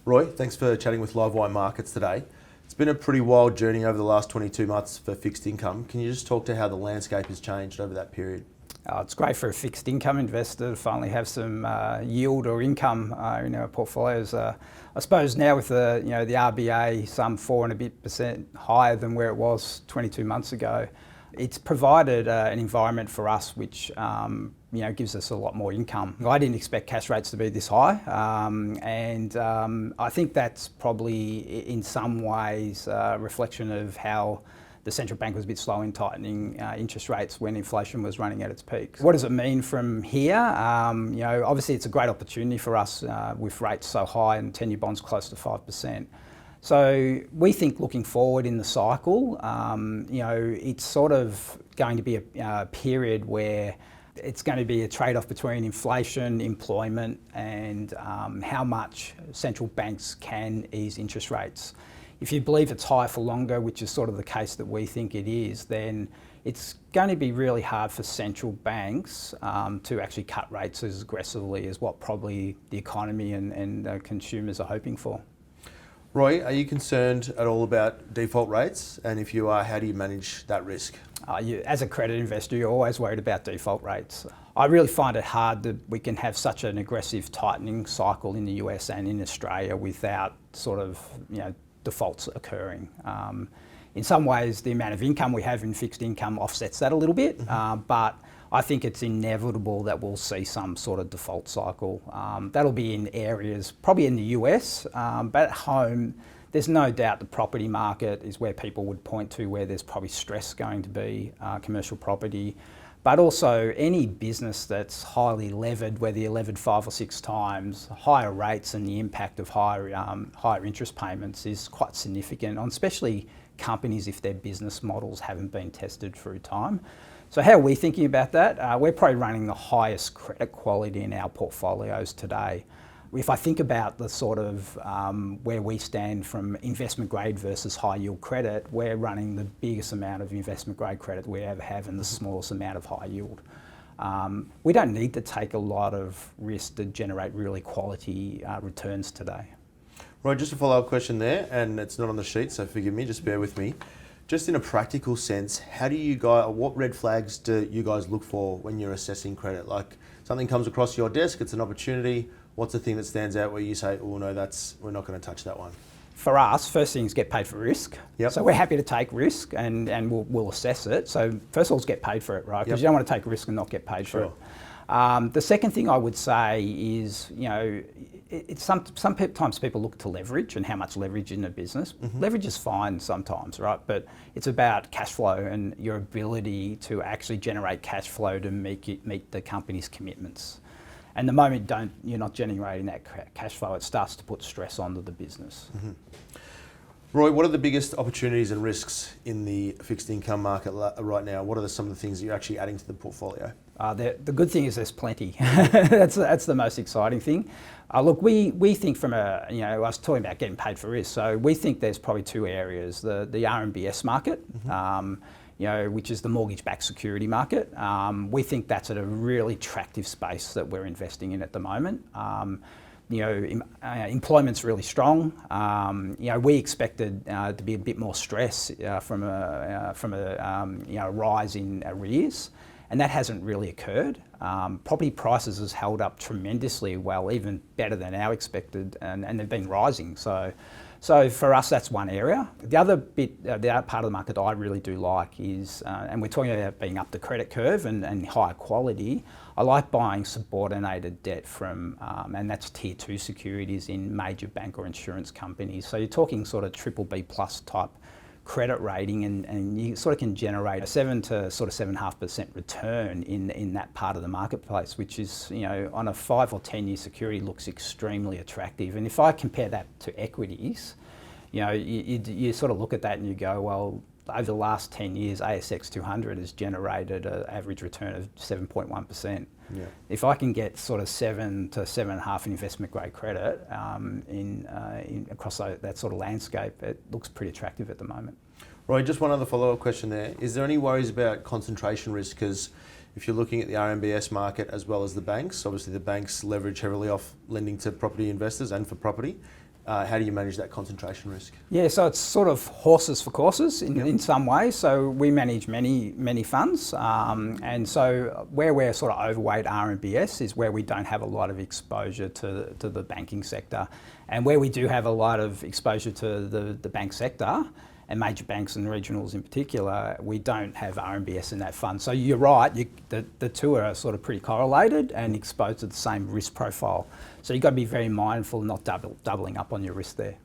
Roy, thanks for chatting with Livewire Markets today. It's been a pretty wild journey over the last 22 months for fixed income. Can you just talk to how the landscape has changed over that period? It's great for a fixed income investor to finally have some yield or income in our portfolios. I suppose now with the RBA some 4% and a bit higher than where it was 22 months ago, it's provided an environment for us which gives us a lot more income. I didn't expect cash rates to be this high, and I think that's probably in some ways a reflection of how the central bank was a bit slow in tightening interest rates when inflation was running at its peak. What does it mean from here? Obviously it's a great opportunity for us with rates so high and 10-year bonds close to 5%. So we think looking forward in the cycle, it's sort of going to be a period where it's going to be a trade-off between inflation, employment, and how much central banks can ease interest rates. If you believe it's higher for longer, which is sort of the case that we think it is, then it's going to be really hard for central banks to actually cut rates as aggressively as what probably the economy and consumers are hoping for. Roy, are you concerned at all about default rates? And if you are, how do you manage that risk? As a credit investor, you're always worried about default rates. I really find it hard that we can have such an aggressive tightening cycle in the US and in Australia without sort of, defaults occurring. In some ways, the amount of income we have in fixed income offsets that a little bit, but I think it's inevitable that we'll see some sort of default cycle. That'll be in areas, probably in the US, but at home, there's no doubt the property market is where people would point to where there's probably stress going to be, commercial property. But also any business that's highly levered, whether you're levered 5 or 6 times, higher rates and the impact of higher interest payments is quite significant, on especially companies if their business models haven't been tested through time. So how are we thinking about that? We're probably running the highest credit quality in our portfolios today. If I think about the sort of where we stand from investment grade versus high yield credit, we're running the biggest amount of investment grade credit we ever have and the smallest amount of high yield. We don't need to take a lot of risk to generate really quality returns today. Right, just a follow-up question there, and it's not on the sheet, so forgive me, just bear with me. Just in a practical sense, what red flags do you guys look for when you're assessing credit? Like something comes across your desk, it's an opportunity. What's the thing that stands out where you say, oh no, we're not going to touch that one? For us, first thing is get paid for risk. Yep. So we're happy to take risk and we'll assess it. So first of all is get paid for it, right? Because you don't want to take risk and not get paid for it. The second thing I would say is, sometimes people look to leverage and how much leverage in a business. Leverage is fine sometimes, right? But it's about cash flow and your ability to actually generate cash flow to meet the company's commitments. And the moment you're not generating that cash flow, it starts to put stress onto the business. Roy, what are the biggest opportunities and risks in the fixed income market right now? What are some of the things that you're actually adding to the portfolio? The good thing is there's plenty. That's the most exciting thing. Look, we think I was talking about getting paid for risk. So we think there's probably 2 areas: the RMBS market, which is the mortgage-backed security market. We think that's at a really attractive space that we're investing in at the moment. Employment's really strong. We expected to be a bit more stress from a rise in arrears, and that hasn't really occurred. Property prices has held up tremendously well, even better than our expected, and they've been rising. So for us, that's one area. The other part of the market that I really do like is, and we're talking about being up the credit curve and higher quality, I like buying subordinated debt from, and that's tier 2 securities in major bank or insurance companies. So you're talking sort of BBB+ type credit rating, and you sort of can generate a 7 to sort of 7.5% return in that part of the marketplace, which is, on a 5 or 10 year security looks extremely attractive. And if I compare that to equities, you sort of look at that and you go, well, over the last 10 years, ASX 200 has generated an average return of 7.1%. Yeah. If I can get sort of 7 to 7.5 investment grade credit across that sort of landscape, it looks pretty attractive at the moment. Roy, just one other follow-up question there. Is there any worries about concentration risk? Because if you're looking at the RMBS market as well as the banks, obviously the banks leverage heavily off lending to property investors and for property. how do you manage that concentration risk? Yeah, so it's sort of horses for courses in some ways. So we manage many funds, and so where we're sort of overweight RMBS is where we don't have a lot of exposure to the banking sector, and where we do have a lot of exposure to the bank sector, and major banks and regionals in particular, we don't have RMBS in that fund. So you're right, the two are sort of pretty correlated and exposed to the same risk profile. So you've got to be very mindful not doubling up on your risk there.